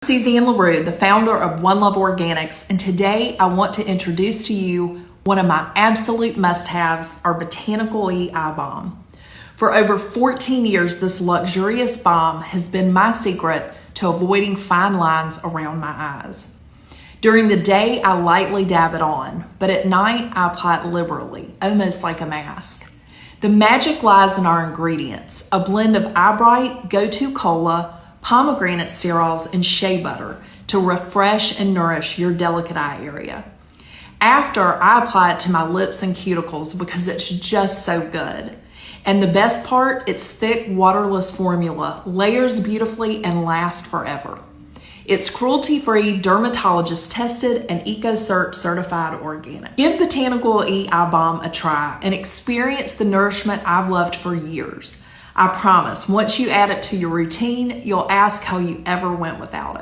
Suzanne LaRue, the founder of One Love Organics, and today I want to introduce to you one of my absolute must-haves, our Botanical E Eye Balm. For over 14 years, this luxurious balm has been my secret to avoiding fine lines around my eyes. During the day, I lightly dab it on, but at night, I apply it liberally, almost like a mask. The magic lies in our ingredients, a blend of eye bright, go-to cola, pomegranate cereals, and shea butter to refresh and nourish your delicate eye area. After, I apply it to my lips and cuticles because it's just so good. And the best part, it's thick, waterless formula, layers beautifully, and lasts forever. It's cruelty-free, dermatologist tested, and EcoCert certified organic. Give Botanical E Eye Balm a try and experience the nourishment I've loved for years. I promise, once you add it to your routine, you'll ask how you ever went without it.